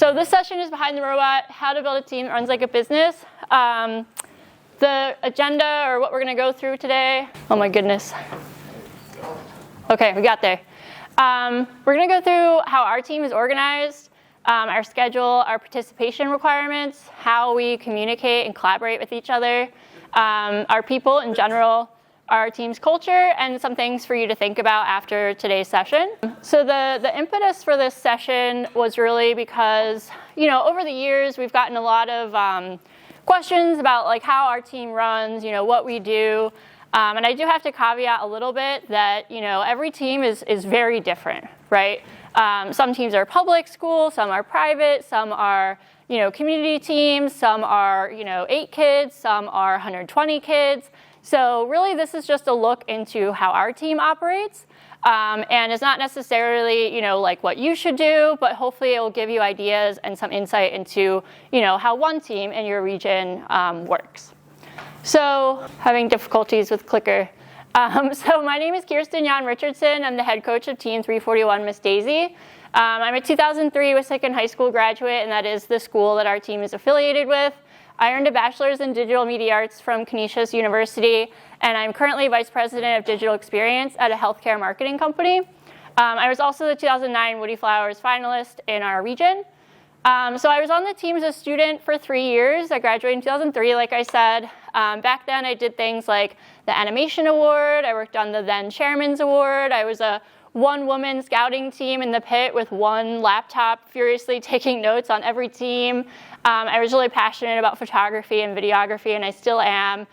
So this session is Behind the Robot, how to build a team that runs like a business. The agenda, or what we're going to go through today, oh my goodness. Okay, we got there. We're going to go through how our team is organized, our schedule, our participation requirements, how we communicate and collaborate with each other, our people in general, our team's culture, and some things for you to think about after today's session. So the impetus for this session was really because, over the years we've gotten a lot of questions about like how our team runs, what we do. And I do have to caveat a little bit that, every team is very different, right? Some teams are public school, some are private, some are, community teams, some are, 8 kids, some are 120 kids. So really, this is just a look into how our team operates. And it's not necessarily, like what you should do, but hopefully it will give you ideas and some insight into, how one team in your region works. So having difficulties with clicker. So my name is Kirsten Richardson. I'm the head coach of Team 341 Miss Daisy. I'm a 2003 Wissahickon High School graduate, and that is the school that our team is affiliated with. I earned a bachelor's in digital media arts from Canisius University, and I'm currently vice president of digital experience at a healthcare marketing company. I was also the 2009 Woody Flowers finalist in our region. So I was on the team as a student for 3 years. I graduated in 2003, like I said. Back then, I did things like the Animation Award. I worked on the then Chairman's Award. I was a one-woman scouting team in the pit with one laptop, furiously taking notes on every team. I was really passionate about photography and videography, and I still am.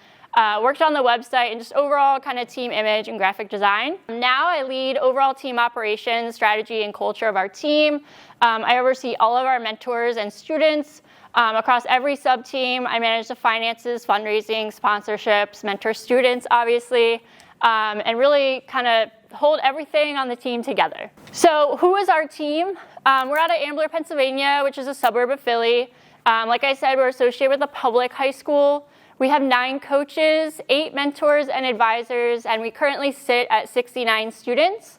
Worked on the website and just overall kind of team image and graphic design. Now I lead overall team operations, strategy, and culture of our team. I oversee all of our mentors and students across every sub-team. I manage the finances, fundraising, sponsorships, mentor students, obviously, and really kind of hold everything on the team together. So who is our team? We're out of Ambler, Pennsylvania, which is a suburb of Philly. Like I said, we're associated with a public high school. We have 9 coaches, 8 mentors and advisors, and we currently sit at 69 students.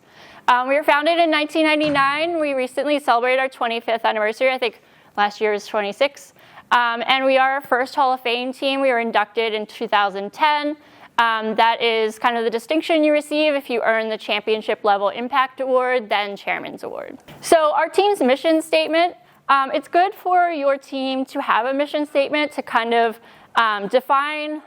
We were founded in 1999. We recently celebrated our 25th anniversary. I think last year was 26. And we are our first Hall of Fame team. We were inducted in 2010. That is kind of the distinction you receive if you earn the championship level impact award, then Chairman's Award. So our team's mission statement, it's good for your team to have a mission statement to kind of define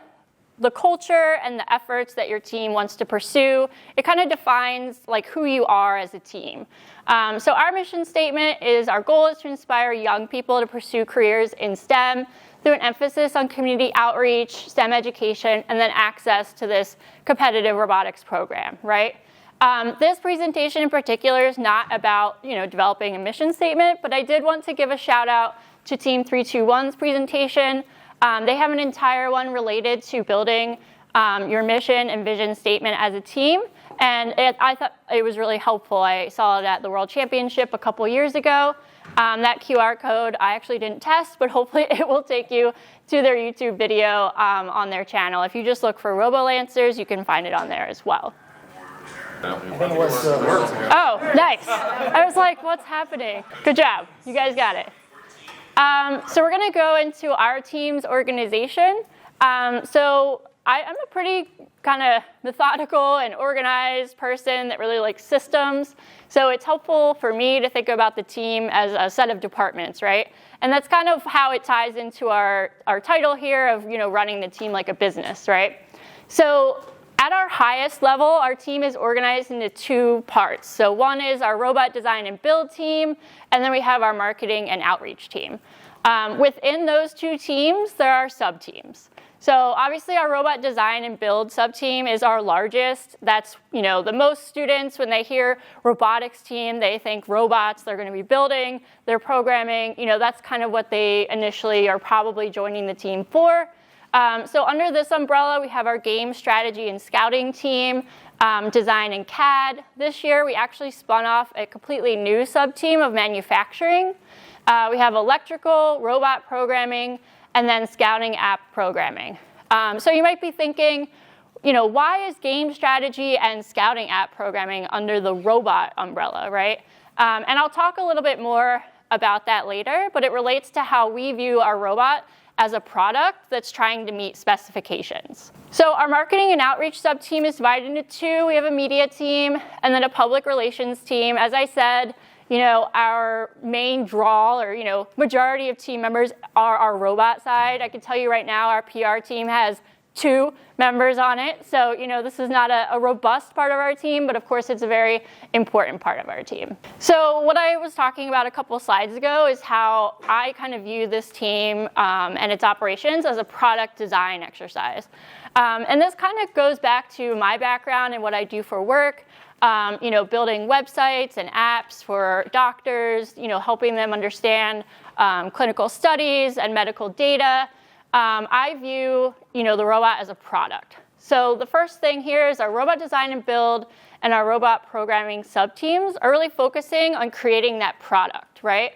the culture and the efforts that your team wants to pursue. It kind of defines like who you are as a team. So our mission statement is our goal is to inspire young people to pursue careers in STEM through an emphasis on community outreach, STEM education, and then access to this competitive robotics program, right? This presentation in particular is not about, developing a mission statement, but I did want to give a shout out to Team 321's presentation. They have an entire one related to building your mission and vision statement as a team, and I thought it was really helpful. I saw it at the World Championship a couple years ago. That QR code I actually didn't test, but hopefully it will take you to their YouTube video on their channel. If you just look for RoboLancers, you can find it on there as well. Oh, nice. I was like, what's happening? Good job. You guys got it. So we're going to go into our team's organization. So I'm a pretty kind of methodical and organized person that really likes systems. So it's helpful for me to think about the team as a set of departments, right? And that's kind of how it ties into our title here of, running the team like a business, right? So at our highest level, our team is organized into 2 parts. So one is our robot design and build team, and then we have our marketing and outreach team. Within those 2 teams, there are sub-teams. So obviously our robot design and build sub-team is our largest. That's, the most students, when they hear robotics team, they think robots they're going to be building, they're programming. That's kind of what they initially are probably joining the team for. So under this umbrella, we have our game strategy and scouting team, design and CAD. This year, we actually spun off a completely new sub-team of manufacturing. We have electrical, robot programming, and then scouting app programming. So you might be thinking, why is game strategy and scouting app programming under the robot umbrella, right? And I'll talk a little bit more about that later, but it relates to how we view our robot as a product that's trying to meet specifications. So our marketing and outreach sub-team is divided into two. We have a media team and then a public relations team. As I said, our main draw or, majority of team members are our robot side. I can tell you right now, our PR team has 2 members on it. So, this is not a robust part of our team, but of course it's a very important part of our team. So what I was talking about a couple slides ago is how I kind of view this team and its operations as a product design exercise. And this kind of goes back to my background and what I do for work. Building websites and apps for doctors, helping them understand clinical studies and medical data. I view, the robot as a product. So the first thing here is our robot design and build and our robot programming sub-teams are really focusing on creating that product, right?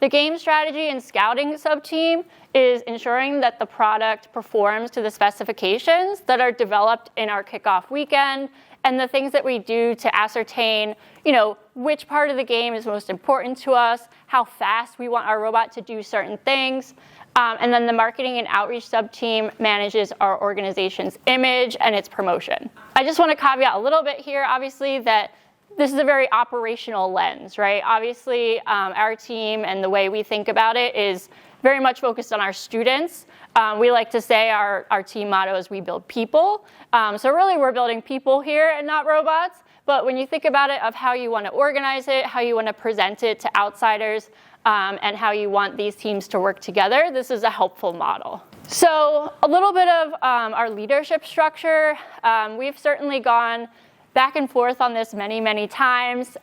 The game strategy and scouting sub-team is ensuring that the product performs to the specifications that are developed in our kickoff weekend and the things that we do to ascertain, which part of the game is most important to us, how fast we want our robot to do certain things. And then the marketing and outreach sub-team manages our organization's image and its promotion. I just want to caveat a little bit here, obviously, that this is a very operational lens, right? Obviously, our team and the way we think about it is very much focused on our students. We like to say our team motto is we build people. So really we're building people here and not robots. But when you think about it of how you want to organize it, how you want to present it to outsiders, and how you want these teams to work together, this is a helpful model. So a little bit of our leadership structure. We've certainly gone back and forth on this many, many times.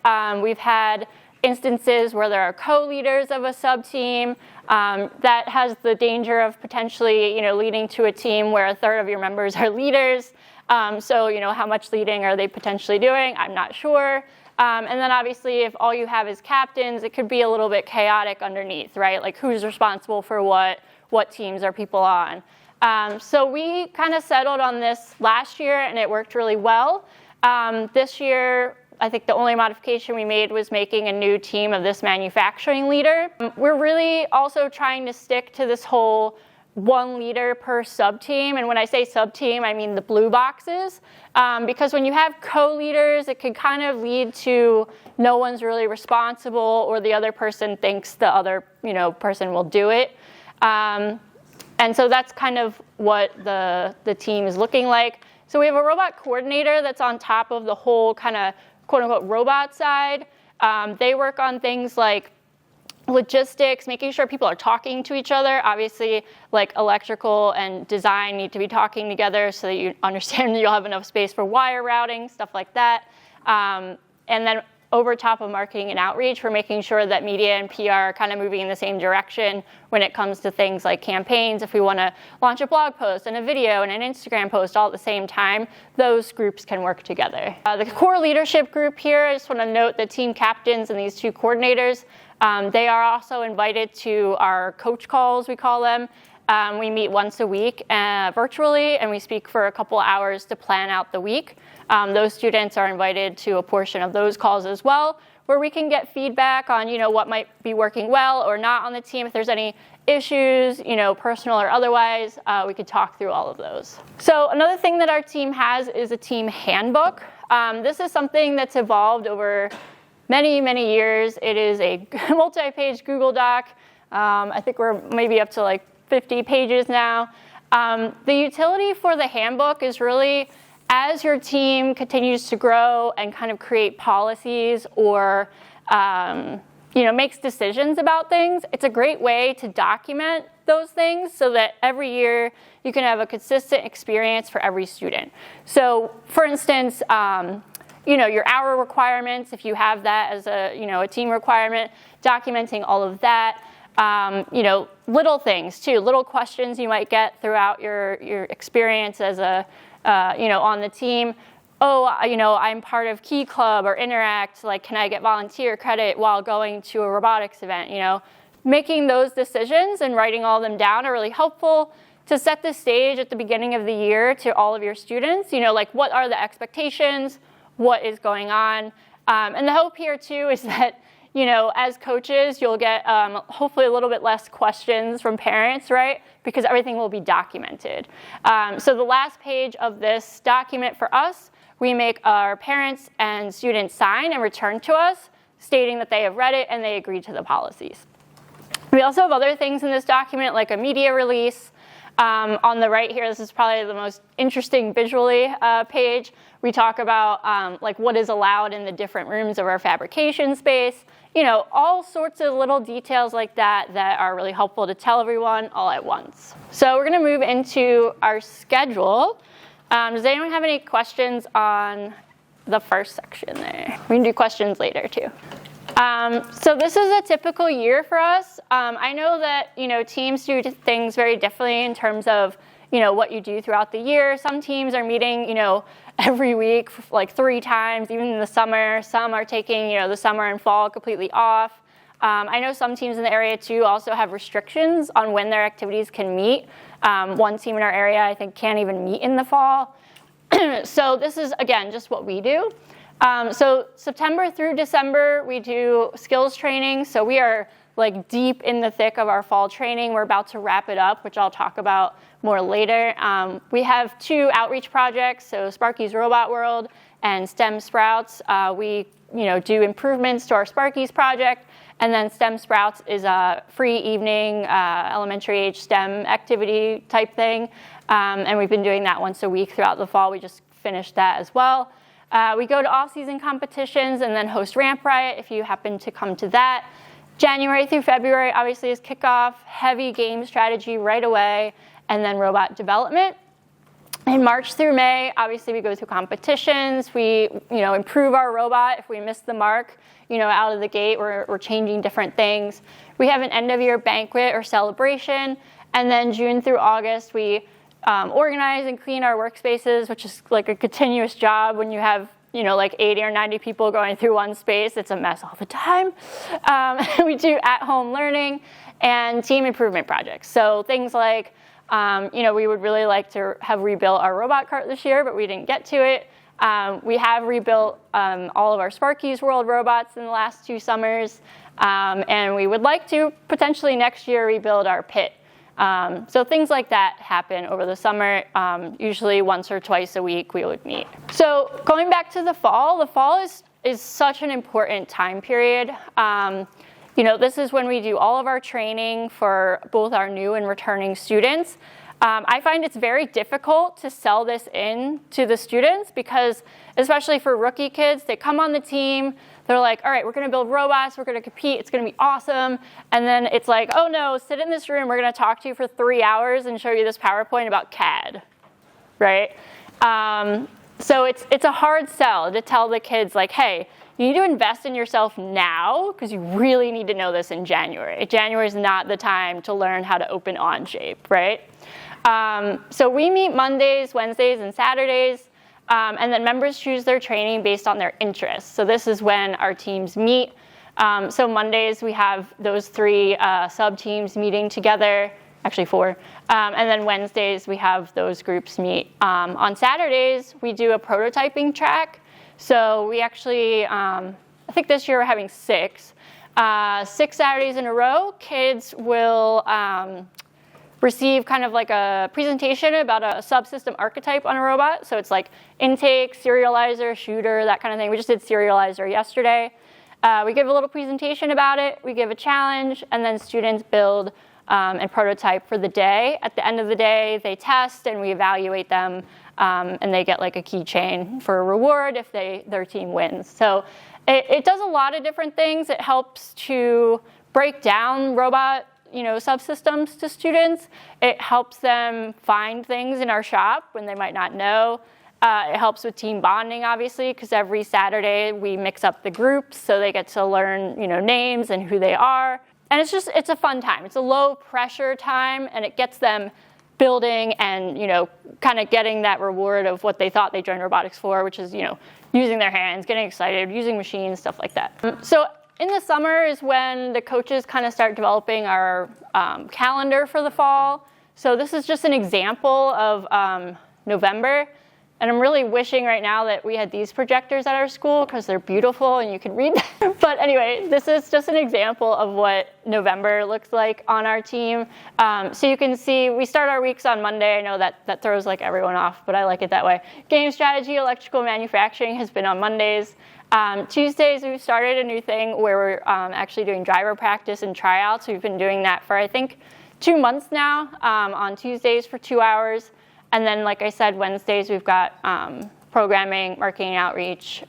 We've had instances where there are co-leaders of a sub-team. That has the danger of potentially, leading to a team where a third of your members are leaders. So, how much leading are they potentially doing? I'm not sure. And then obviously, if all you have is captains, it could be a little bit chaotic underneath, right? Like who's responsible for what teams are people on? So we kind of settled on this last year, and it worked really well. This year, I think the only modification we made was making a new team of this manufacturing leader. We're really also trying to stick to this whole 1 leader per sub-team. And when I say sub-team, I mean the blue boxes. Because when you have co-leaders, it can kind of lead to no one's really responsible or the other person thinks the other person will do it. And so that's kind of what the team is looking like. So we have a robot coordinator that's on top of the whole kind of quote-unquote robot side. They work on things like logistics, making sure people are talking to each other. Obviously, like electrical and design need to be talking together so that you understand you'll have enough space for wire routing, stuff like that. And then over top of marketing and outreach, we're making sure that media and PR are kind of moving in the same direction when it comes to things like campaigns. If we want to launch a blog post and a video and an Instagram post all at the same time, those groups can work together. The core leadership group here, I just want to note the team captains and these 2 coordinators. They are also invited to our coach calls, we call them. We meet once a week virtually, and we speak for a couple hours to plan out the week. Those students are invited to a portion of those calls as well, where we can get feedback on, what might be working well or not on the team. If there's any issues, personal or otherwise, we could talk through all of those. So another thing that our team has is a team handbook. This is something that's evolved over many, many years. It is a multi-page Google Doc. I think we're maybe up to like 50 pages now. The utility for the handbook is really as your team continues to grow and kind of create policies or makes decisions about things, it's a great way to document those things so that every year you can have a consistent experience for every student. So for instance, your hour requirements, if you have that as a team requirement, documenting all of that. Little things too, little questions you might get throughout your experience as on the team. I'm part of Key Club or Interact, like can I get volunteer credit while going to a robotics event? Making those decisions and writing all of them down are really helpful to set the stage at the beginning of the year to all of your students, like what are the expectations, what is going on. And the hope here too is that as coaches, you'll get hopefully a little bit less questions from parents, right? Because everything will be documented. So the last page of this document for us, we make our parents and students sign and return to us, stating that they have read it and they agree to the policies. We also have other things in this document, like a media release. On the right here, this is probably the most interesting visually page. We talk about like what is allowed in the different rooms of our fabrication space. All sorts of little details like that are really helpful to tell everyone all at once. So we're going to move into our schedule. Does anyone have any questions on the first section there? We can do questions later too. So this is a typical year for us. I know that, teams do things very differently in terms of, what you do throughout the year. Some teams are meeting, every week, like 3 times, even in the summer. Some are taking, the summer and fall completely off. I know some teams in the area too also have restrictions on when their activities can meet. One team in our area, I think, can't even meet in the fall. So this is, again, just what we do. So September through December, we do skills training. So we are like deep in the thick of our fall training. We're about to wrap it up, which I'll talk about more later. We have 2 outreach projects, so Sparky's Robot World and STEM Sprouts. We do improvements to our Sparky's project, and then STEM Sprouts is a free evening elementary age STEM activity type thing. And we've been doing that once a week throughout the fall. We just finished that as well. We go to off-season competitions and then host Ramp Riot if you happen to come to that. January through February obviously is kickoff, heavy game strategy right away, and then robot development. In March through May, obviously we go through competitions. We improve our robot if we miss the mark. Out of the gate, we're changing different things. We have an end-of-year banquet or celebration, and then June through August we organize and clean our workspaces, which is like a continuous job when you have, like 80 or 90 people going through one space. It's a mess all the time. We do at-home learning and team improvement projects. So things like, we would really like to have rebuilt our robot cart this year, but we didn't get to it. We have rebuilt all of our Sparky's World robots in the last 2 summers, and we would like to potentially next year rebuild our pit. So things like that happen over the summer. Usually once or twice a week we would meet. So going back to the fall is such an important time period. This is when we do all of our training for both our new and returning students. I find it's very difficult to sell this in to the students because, especially for rookie kids, they come on the team, they're like, all right, we're going to build robots, we're going to compete, it's going to be awesome. And then it's like, oh no, sit in this room, we're going to talk to you for 3 hours and show you this PowerPoint about CAD, right? So it's a hard sell to tell the kids like, hey, you need to invest in yourself now because you really need to know this in January. January is not the time to learn how to open Onshape, right? So we meet Mondays, Wednesdays, and Saturdays. And then members choose their training based on their interests. So this is when our teams meet. So Mondays we have those 3 sub-teams meeting together, actually 4. And then Wednesdays we have those groups meet. On Saturdays we do a prototyping track. So we actually, I think this year we're having 6. 6 Saturdays in a row, kids will receive kind of like a presentation about a subsystem archetype on a robot. So it's like intake, serializer, shooter, that kind of thing. We just did serializer yesterday. We give a little presentation about it, we give a challenge, and then students build and prototype for the day. At the end of the day, they test and we evaluate them, and they get like a keychain for a reward if their team wins. So it does a lot of different things. It helps to break down robot subsystems to students. It helps them find things in our shop when they might not know. It helps with team bonding, obviously, because every Saturday we mix up the groups so they get to learn, names and who they are. And it's a fun time. It's a low pressure time, and it gets them building and, kind of getting that reward of what they thought they joined robotics for, which is, using their hands, getting excited, using machines, stuff like that. So in the summer is when the coaches kind of start developing our calendar for the fall. So this is just an example of November. And I'm really wishing right now that we had these projectors at our school because they're beautiful and you can read them. But anyway, this is just an example of what November looks like on our team. So you can see we start our weeks on Monday. I know that throws like everyone off, but I like it that way. Game strategy, electrical manufacturing has been on Mondays. Tuesdays, we've started a new thing where we're actually doing driver practice and tryouts. We've been doing that for, I think, 2 months now on Tuesdays for 2 hours. And then, like I said, Wednesdays, we've got programming, marketing outreach,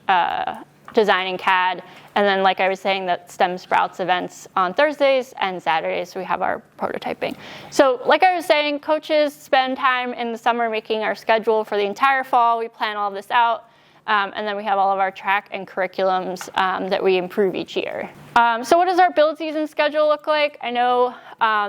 designing CAD. And then, like I was saying, that STEM Sprouts events on Thursdays and Saturdays, we have our prototyping. So like I was saying, coaches spend time in the summer making our schedule for the entire fall. We plan all this out. And then we have all of our track and curriculums that we improve each year. So what does our build season schedule look like? I know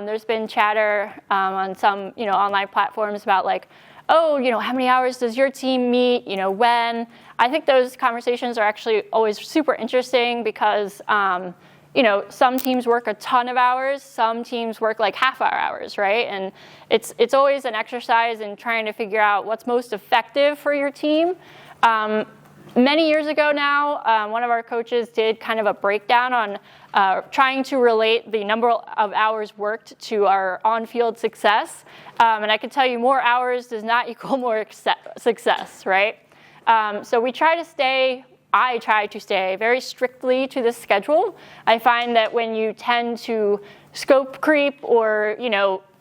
there's been chatter on some online platforms about like, oh, how many hours does your team meet? When? I think those conversations are actually always super interesting because some teams work a ton of hours, some teams work like half-hour hours, right? And it's always an exercise in trying to figure out what's most effective for your team. Many years ago now, one of our coaches did kind of a breakdown on trying to relate the number of hours worked to our on-field success. And I can tell you more hours does not equal more success, right? So I try to stay very strictly to the schedule. I find that when you tend to scope creep or,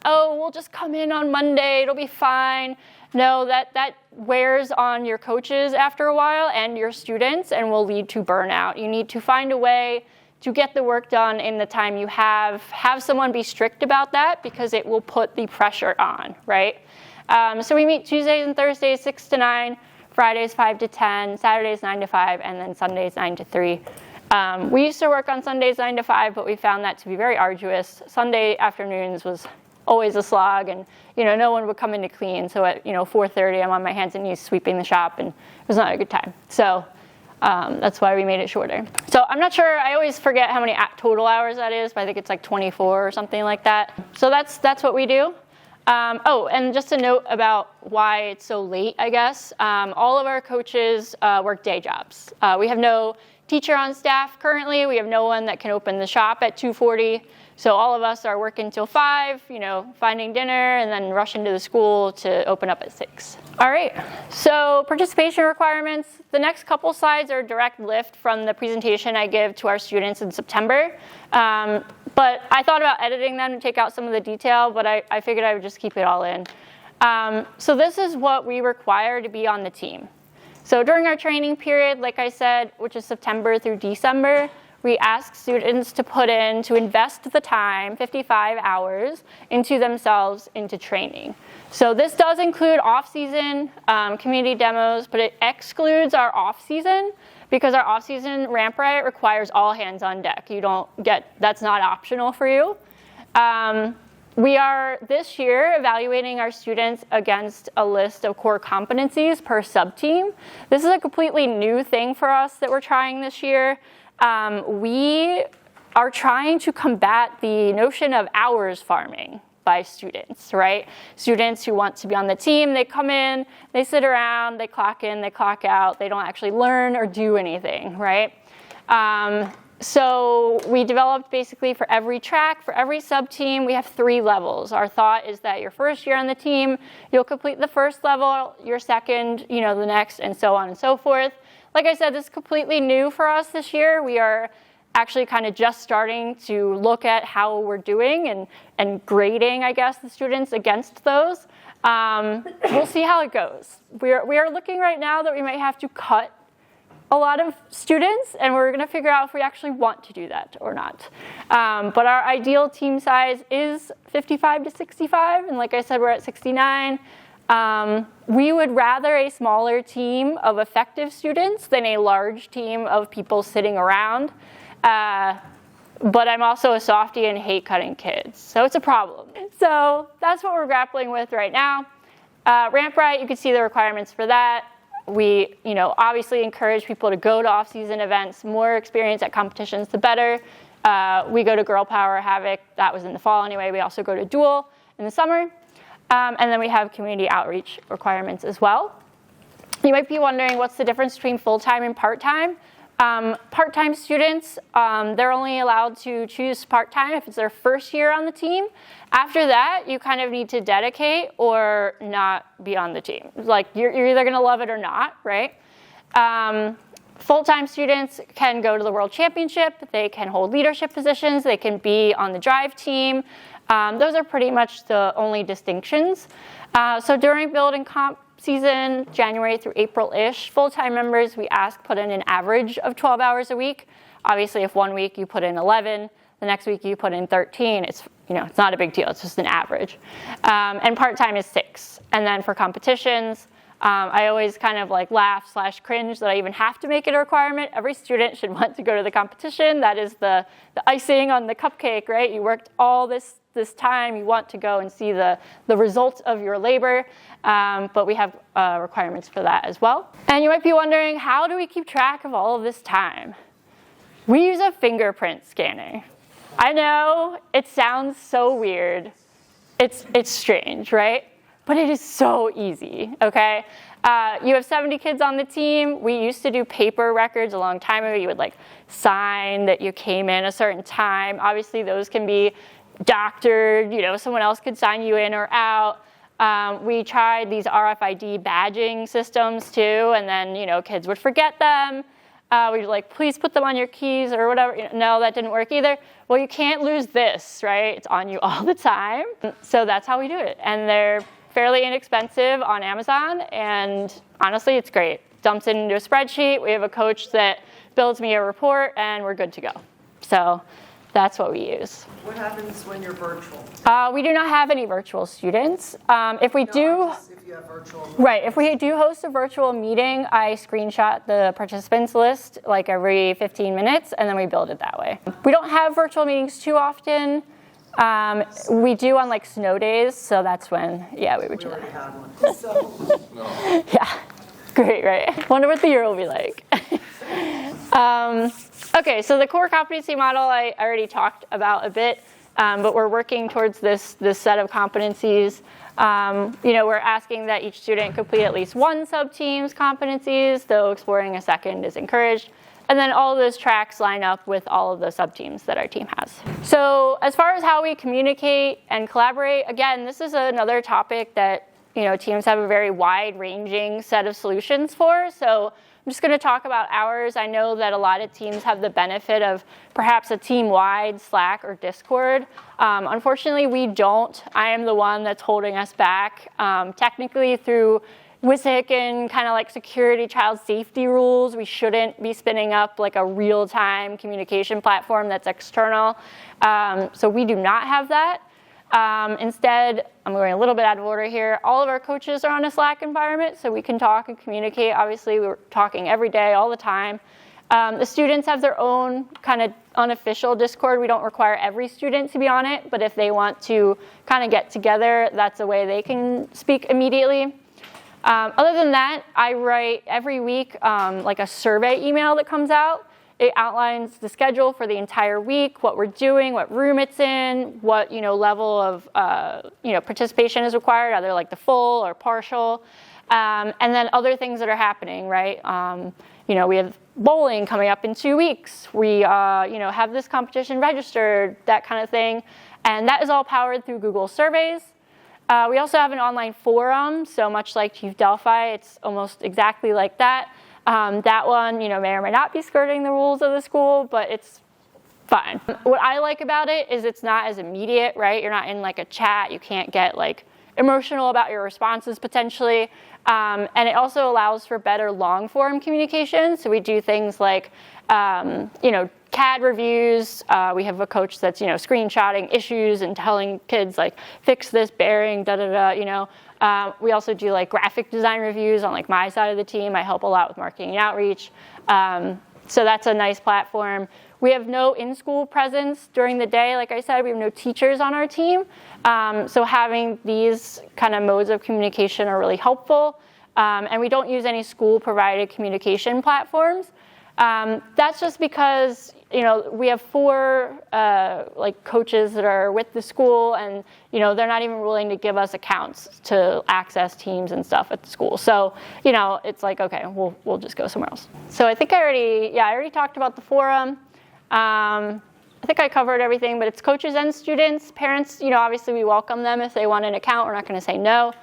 oh, we'll just come in on Monday, it'll be fine. No, that wears on your coaches after a while and your students and will lead to burnout. You need to find a way to get the work done in the time you have someone be strict about that because it will put the pressure on, right? So we meet Tuesdays and Thursdays 6 to 9, Fridays 5 to 10, Saturdays 9 to 5, and then Sundays 9 to 3. We used to work on Sundays 9 to 5, but we found that to be very arduous. Sunday afternoons was always a slog, and no one would come in to clean. So at 4:30, I'm on my hands and knees sweeping the shop, and it was not a good time. So that's why we made it shorter. So I'm not sure. I always forget how many total hours that is, but I think it's like 24 or something like that. So that's what we do. And just a note about why it's so late, I guess. All of our coaches work day jobs. We have no teacher on staff currently. We have no one that can open the shop at 2:40. So all of us are working till 5, finding dinner, and then rushing to the school to open up at 6. All right, so participation requirements. The next couple slides are a direct lift from the presentation I give to our students in September. But I thought about editing them to take out some of the detail, but I figured I would just keep it all in. So this is what we require to be on the team. So during our training period, like I said, which is September through December, we ask students to invest the time, 55 hours, into themselves, into training. So this does include off-season community demos, but it excludes our off-season because our off-season Ramp Riot requires all hands on deck. That's not optional for you. We are this year evaluating our students against a list of core competencies per sub-team. This is a completely new thing for us that we're trying this year. We are trying to combat the notion of hours farming by students, right? Students who want to be on the team, they come in, they sit around, they clock in, they clock out, they don't actually learn or do anything, right? So we developed basically for every track, for every sub-team, we have 3 levels. Our thought is that your first year on the team, you'll complete the first level, your second, the next, and so on and so forth. Like I said, this is completely new for us this year. We are actually kind of just starting to look at how we're doing and grading, I guess, the students against those. We'll see how it goes. We are looking right now that we might have to cut a lot of students, and we're going to figure out if we actually want to do that or not. But our ideal team size is 55 to 65, and like I said, we're at 69. We would rather a smaller team of effective students than a large team of people sitting around. But I'm also a softie and hate cutting kids, so it's a problem. So that's what we're grappling with right now. Ramp Riot, you can see the requirements for that. We, obviously encourage people to go to off-season events. More experience at competitions, the better. We go to Girl Power, Havoc. That was in the fall anyway. We also go to Duel in the summer. And then we have community outreach requirements as well. You might be wondering what's the difference between full-time and part-time. Part-time students, they're only allowed to choose part-time if it's their first year on the team. After that, you kind of need to dedicate or not be on the team. Like you're either gonna love it or not, right? Full-time students can go to the World Championship, they can hold leadership positions, they can be on the drive team. Those are pretty much the only distinctions. So during build and comp season, January through April-ish, full-time members we ask put in an average of 12 hours a week. Obviously, if one week you put in 11, the next week you put in 13, it's not a big deal, it's just an average. And part-time is 6. And then for competitions, I always kind of like laugh/cringe that I even have to make it a requirement. Every student should want to go to the competition. That is the icing on the cupcake, right? You worked all this time, you want to go and see the result of your labor, but we have requirements for that as well. And you might be wondering, how do we keep track of all of this time? We use a fingerprint scanner. I know, it sounds so weird. It's strange, right? But it is so easy, okay? You have 70 kids on the team. We used to do paper records a long time ago. You would like sign that you came in a certain time. Obviously, those can be doctored, someone else could sign you in or out. We tried these RFID badging systems too, and then, kids would forget them. We'd like, please put them on your keys or whatever. No, that didn't work either. Well, you can't lose this, right? It's on you all the time. So that's how we do it. And they're fairly inexpensive on Amazon, and honestly, it's great. Dumps it into a spreadsheet. We have a coach that builds me a report, and we're good to go. So that's what we use. What happens when you're virtual? We do not have any virtual students. If we do, if you have virtual. Right, if we do host a virtual meeting, I screenshot the participants list like every 15 minutes, and then we build it that way. We don't have virtual meetings too often. We do on like snow days, so that's when, we would do that. We already had one, so. Yeah, great, right? Wonder what the year will be like. Okay, so the core competency model I already talked about a bit, but we're working towards this set of competencies. We're asking that each student complete at least one sub-team's competencies, though exploring a second is encouraged. And then all of those tracks line up with all of the sub-teams that our team has. So as far as how we communicate and collaborate, again, this is another topic that teams have a very wide-ranging set of solutions for. So I'm just going to talk about ours. I know that a lot of teams have the benefit of perhaps a team-wide Slack or Discord. Unfortunately, we don't. I am the one that's holding us back. Technically, through WSIC and kind of like security child safety rules, we shouldn't be spinning up like a real-time communication platform that's external. So we do not have that. Instead, I'm going a little bit out of order here. All of our coaches are on a Slack environment, so we can talk and communicate. Obviously, we're talking every day, all the time. The students have their own kind of unofficial Discord. We don't require every student to be on it, but if they want to kind of get together, that's a way they can speak immediately. Other than that, I write every week like a survey email that comes out. It outlines the schedule for the entire week, what we're doing, what room it's in, what level of participation is required, either like the full or partial, and then other things that are happening, right? We have bowling coming up in 2 weeks. We have this competition registered, that kind of thing, and that is all powered through Google Surveys. We also have an online forum, so much like Chief Delphi, it's almost exactly like that. That one, may or may not be skirting the rules of the school, but it's fine. What I like about it is it's not as immediate, right? You're not in like a chat. You can't get like emotional about your responses potentially. And it also allows for better long form communication. So we do things like, CAD reviews. We have a coach that's, screenshotting issues and telling kids like, fix this bearing, we also do like graphic design reviews on like my side of the team. I help a lot with marketing and outreach. So that's a nice platform. We have no in-school presence during the day. Like I said, we have no teachers on our team. So having these kind of modes of communication are really helpful. And we don't use any school-provided communication platforms. That's just because we have 4 like coaches that are with the school, and they're not even willing to give us accounts to access Teams and stuff at the school. So it's like, okay, we'll just go somewhere else. So I think I already talked about the forum. I think I covered everything, but it's coaches and students. Parents, obviously we welcome them if they want an account. We're not going to say no.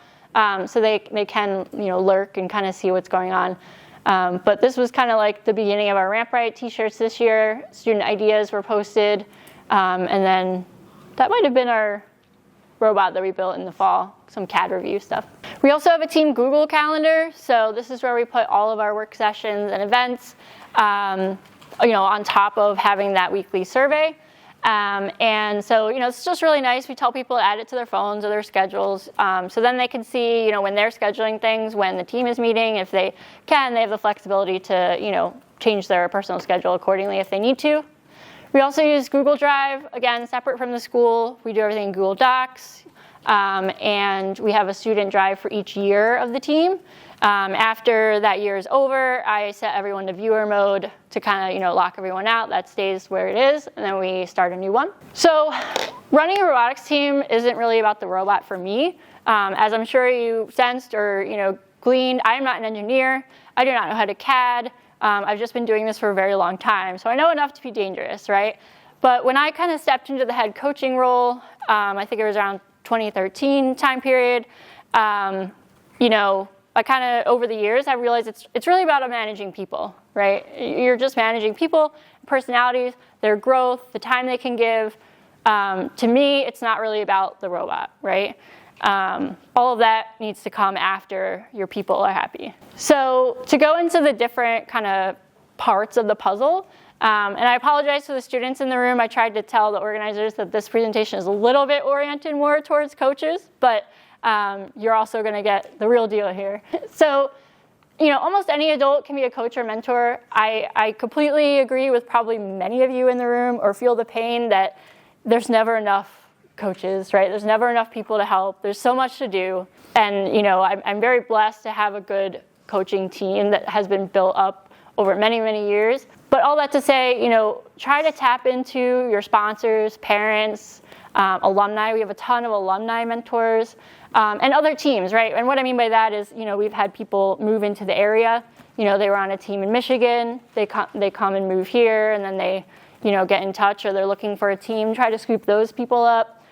So they can lurk and kind of see what's going on. But this was kind of like the beginning of our Ramp Right t-shirts this year. Student ideas were posted. And then that might have been our robot that we built in the fall, some CAD review stuff. We also have a team Google Calendar. So this is where we put all of our work sessions and events, on top of having that weekly survey. And so, it's just really nice. We tell people to add it to their phones or their schedules. So then they can see, when they're scheduling things, when the team is meeting, if they can, they have the flexibility to, change their personal schedule accordingly if they need to. We also use Google Drive, again, separate from the school. We do everything in Google Docs. And we have a student drive for each year of the team. After that year is over, I set everyone to viewer mode to kind of, lock everyone out. That stays where it is, and then we start a new one. So running a robotics team isn't really about the robot for me. As I'm sure you sensed or, gleaned, I am not an engineer. I do not know how to CAD. I've just been doing this for a very long time, so I know enough to be dangerous, right? But when I kind of stepped into the head coaching role, I think it was around 2013 time period, I kind of, over the years, I realized it's really about managing people, right? You're just managing people, personalities, their growth, the time they can give. To me, it's not really about the robot, right? All of that needs to come after your people are happy. So to go into the different kind of parts of the puzzle, and I apologize to the students in the room. I tried to tell the organizers that this presentation is a little bit oriented more towards coaches, but you're also going to get the real deal here. So, almost any adult can be a coach or mentor. I completely agree with probably many of you in the room, or feel the pain that there's never enough coaches, right? There's never enough people to help. There's so much to do. And, I'm very blessed to have a good coaching team that has been built up over many, many years. But all that to say, try to tap into your sponsors, parents, alumni. We have a ton of alumni mentors. And other teams, right? And what I mean by that is, we've had people move into the area. They were on a team in Michigan. They come and move here, and then they, get in touch, or they're looking for a team. Try to scoop those people up.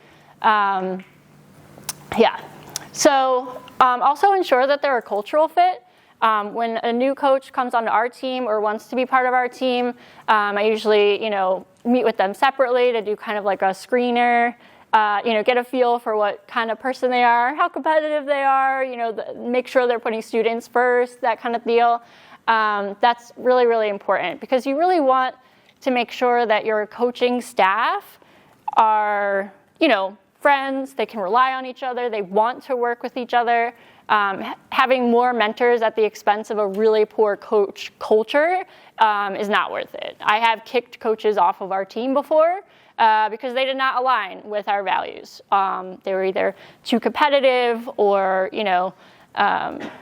So also ensure that they're a cultural fit. When a new coach comes onto our team or wants to be part of our team, I usually, meet with them separately to do kind of like a screener. Get a feel for what kind of person they are, how competitive they are, make sure they're putting students first, that kind of deal. That's really, really important, because you really want to make sure that your coaching staff are, friends, they can rely on each other, they want to work with each other. Having more mentors at the expense of a really poor coach culture is not worth it. I have kicked coaches off of our team before, because they did not align with our values. They were either too competitive or,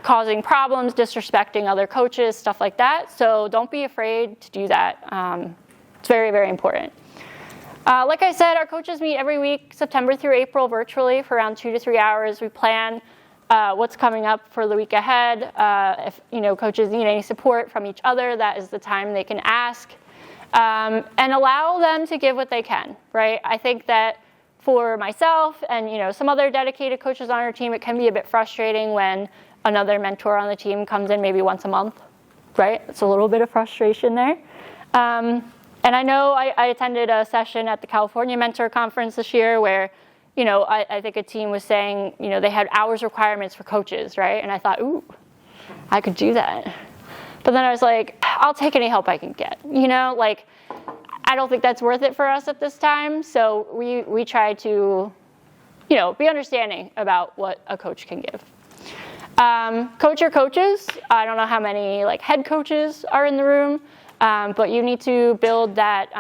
causing problems, disrespecting other coaches, stuff like that. So don't be afraid to do that. It's very, very important. Like I said, our coaches meet every week, September through April, virtually for around 2 to 3 hours. We plan what's coming up for the week ahead. If coaches need any support from each other, that is the time they can ask. And allow them to give what they can, right? I think that for myself and some other dedicated coaches on our team, it can be a bit frustrating when another mentor on the team comes in maybe once a month, right? It's a little bit of frustration there. And I know I attended a session at the California Mentor Conference this year where, I think a team was saying, they had hours requirements for coaches, right? And I thought, ooh, I could do that. But then I was like, I'll take any help I can get. I don't think that's worth it for us at this time. So we try to, be understanding about what a coach can give. Coach your coaches. I don't know how many head coaches are in the room, but you need to build that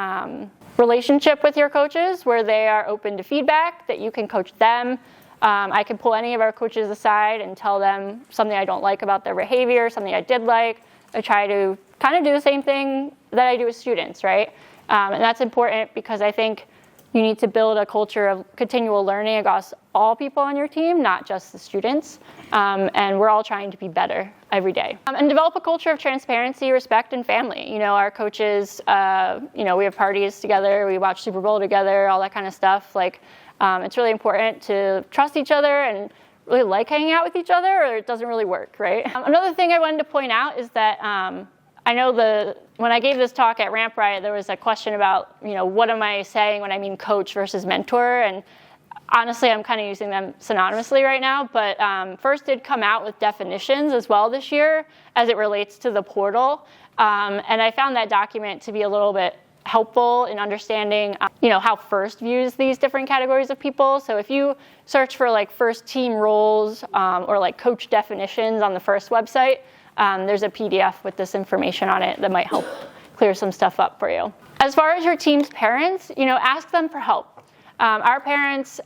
relationship with your coaches where they are open to feedback, that you can coach them. I can pull any of our coaches aside and tell them something I don't like about their behavior, something I did like. I try to kind of do the same thing that I do with students, right? And that's important because I think you need to build a culture of continual learning across all people on your team, not just the students. And we're all trying to be better every day. And develop a culture of transparency, respect, and family. Our coaches, we have parties together, we watch Super Bowl together, all that kind of stuff. It's really important to trust each other and really like hanging out with each other, or it doesn't really work, right? Another thing I wanted to point out is that I know when I gave this talk at Ramp Riot, there was a question about, what am I saying when I mean coach versus mentor? And honestly, I'm kind of using them synonymously right now, but First did come out with definitions as well this year as it relates to the portal. And I found that document to be a little bit helpful in understanding, how First views these different categories of people. So if you search for First team roles or coach definitions on the First website, there's a PDF with this information on it that might help clear some stuff up for you. As far as your team's parents, ask them for help. Our parents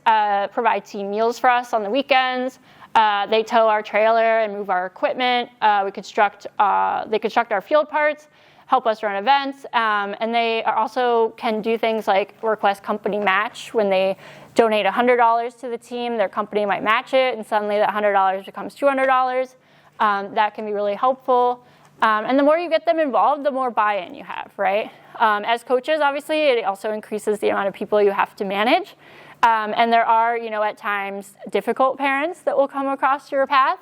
provide team meals for us on the weekends. They tow our trailer and move our equipment. They construct our field parts, help us run events, and they also can do things like request company match. When they donate $100 to the team, their company might match it, and suddenly that $100 becomes $200. That can be really helpful. And the more you get them involved, the more buy-in you have, right? As coaches, obviously, it also increases the amount of people you have to manage. And there are, at times, difficult parents that will come across your path.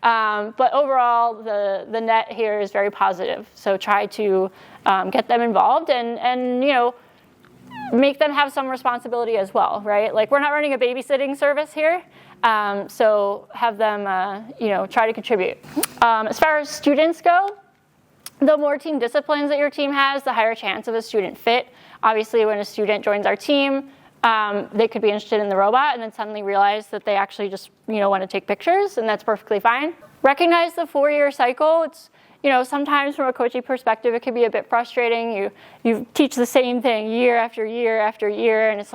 But overall, the net here is very positive. So try to get them involved and make them have some responsibility as well, right? We're not running a babysitting service here. So have them, try to contribute. As far as students go, the more team disciplines that your team has, the higher chance of a student fit. Obviously, when a student joins our team, they could be interested in the robot and then suddenly realize that they actually just, want to take pictures, and that's perfectly fine. Recognize the 4-year cycle. It's, sometimes from a coaching perspective, it can be a bit frustrating. You teach the same thing year after year after year, and it's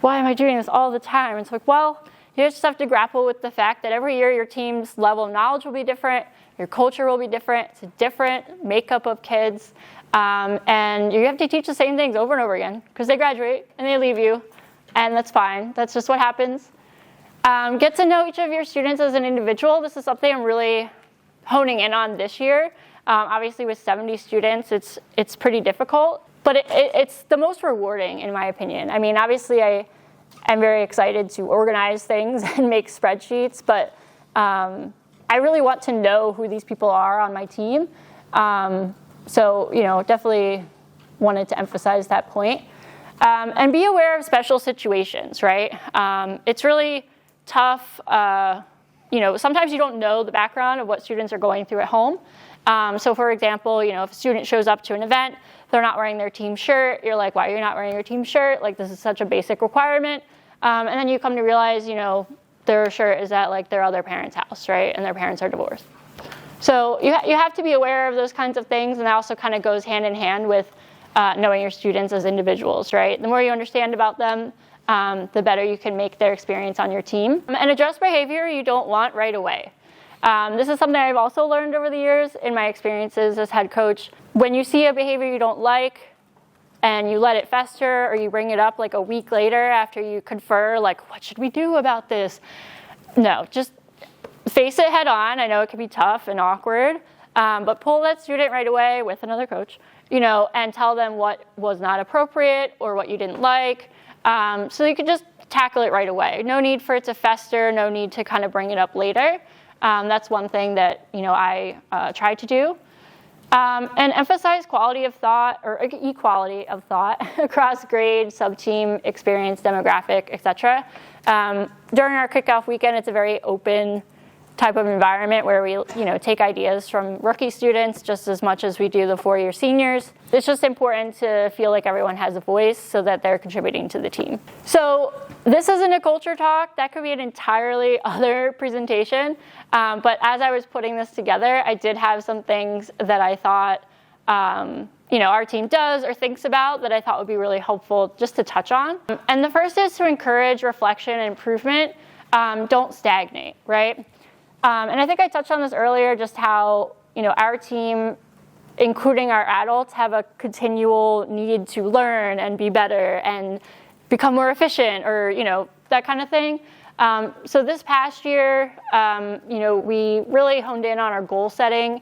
why am I doing this all the time? And it's well, you just have to grapple with the fact that every year your team's level of knowledge will be different, your culture will be different, it's a different makeup of kids, and you have to teach the same things over and over again because they graduate and they leave you, and that's fine. That's just what happens. Get to know each of your students as an individual. This is something I'm really honing in on this year. Obviously, with 70 students, it's pretty difficult, but it's the most rewarding, in my opinion. I mean, obviously, I'm very excited to organize things and make spreadsheets, but I really want to know who these people are on my team. So, definitely wanted to emphasize that point. And be aware of special situations, right? It's really tough. Sometimes you don't know the background of what students are going through at home. So, for example, if a student shows up to an event, they're not wearing their team shirt, you're like, why are you not wearing your team shirt? This is such a basic requirement. And then you come to realize, their shirt is at their other parent's house, right? And their parents are divorced. So you have to be aware of those kinds of things, and that also kind of goes hand in hand with knowing your students as individuals, right? The more you understand about them, the better you can make their experience on your team. And address behavior you don't want right away. This is something I've also learned over the years in my experiences as head coach. When you see a behavior you don't like and you let it fester, or you bring it up a week later after you confer, what should we do about this? No, just face it head on. I know it can be tough and awkward, but pull that student right away with another coach, and tell them what was not appropriate or what you didn't like. So you can just tackle it right away. No need for it to fester, no need to kind of bring it up later. That's one thing that, I try to do. And emphasize quality of thought or equality of thought across grade, sub-team, experience, demographic, etc. During our kickoff weekend, it's a very open type of environment where we, take ideas from rookie students just as much as we do the 4-year seniors. It's just important to feel like everyone has a voice so that they're contributing to the team. So this isn't a culture talk. That could be an entirely other presentation. But as I was putting this together, I did have some things that I thought, our team does or thinks about that I thought would be really helpful just to touch on. And the first is to encourage reflection and improvement. Don't stagnate, right? And I think I touched on this earlier, just how, our team including our adults, have a continual need to learn and be better and become more efficient, or that kind of thing. So this past year, we really honed in on our goal setting,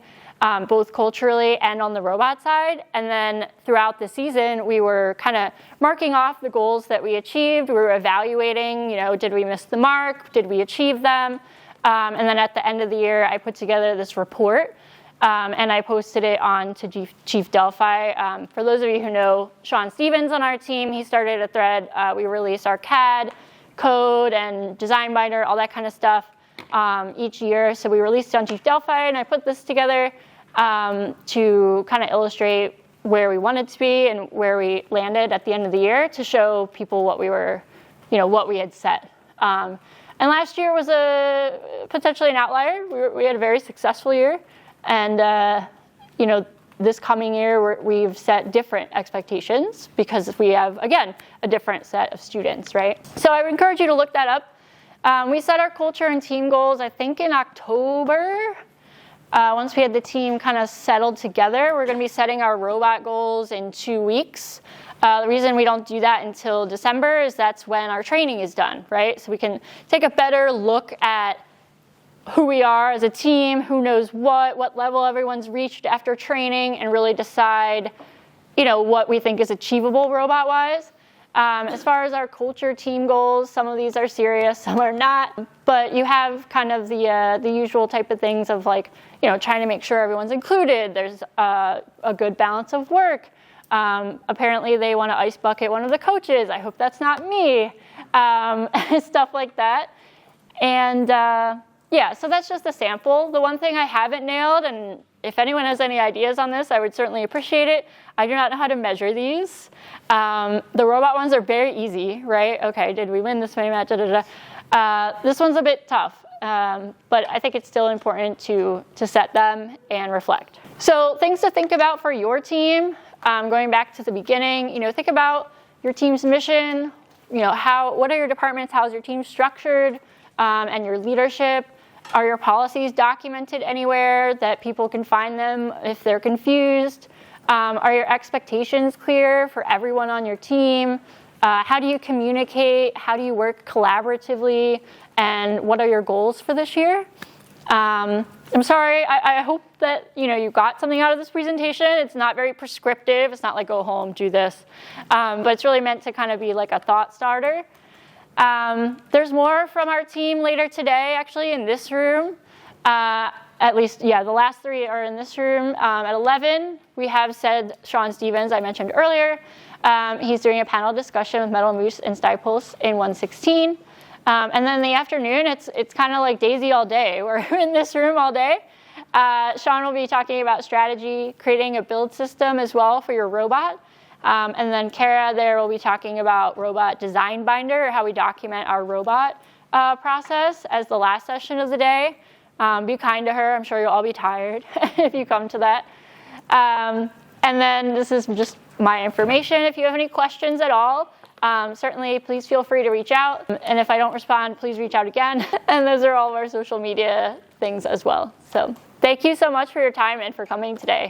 both culturally and on the robot side. And then throughout the season, we were kind of marking off the goals that we achieved. We were evaluating, did we miss the mark? Did we achieve them? And then at the end of the year, I put together this report, and I posted it on to Chief Delphi. For those of you who know Sean Stevens on our team, he started a thread. We release our CAD code and design binder, all that kind of stuff each year. So we released it on Chief Delphi, and I put this together to kind of illustrate where we wanted to be and where we landed at the end of the year, to show people what we were, what we had set. And last year was potentially an outlier. We had a very successful year, and this coming year we've set different expectations because we have, again, a different set of students, right? So I would encourage you to look that up. We set our culture and team goals, I think, in October. Once we had the team kind of settled together, we're going to be setting our robot goals in 2 weeks. The reason we don't do that until December is that's when our training is done, right? So we can take a better look at who we are as a team, who knows what level everyone's reached after training, and really decide, what we think is achievable robot-wise. As far as our culture team goals, some of these are serious, some are not. But you have kind of the usual type of things of trying to make sure everyone's included. There's a good balance of work. Apparently they want to ice bucket one of the coaches. I hope that's not me. Stuff like that. And so that's just a sample. The one thing I haven't nailed, and if anyone has any ideas on this, I would certainly appreciate it. I do not know how to measure these. The robot ones are very easy, right? Okay, did we win this many match? This one's a bit tough, but I think it's still important to set them and reflect. So things to think about for your team, going back to the beginning, think about your team's mission, what are your departments, how's your team structured, and your leadership. Are your policies documented anywhere that people can find them if they're confused? Are your expectations clear for everyone on your team? How do you communicate? How do you work collaboratively? And what are your goals for this year? I'm sorry, I hope that you got something out of this presentation. It's not very prescriptive. It's not like go home, do this. But it's really meant to kind of be like a thought starter. There's more from our team later today, actually, in this room. At least, the last 3 are in this room. At 11, we have Sean Stevens, I mentioned earlier. He's doing a panel discussion with Metal Moose and Stipulse in 116. And then in the afternoon, it's kind of like Daisy all day. We're in this room all day. Sean will be talking about strategy, creating a build system as well for your robot. And then Kara there will be talking about robot design binder, or how we document our robot process as the last session of the day. Be kind to her. I'm sure you'll all be tired if you come to that. And then this is just my information. If you have any questions at all, certainly please feel free to reach out. And if I don't respond, please reach out again. And those are all of our social media things as well. So thank you so much for your time and for coming today.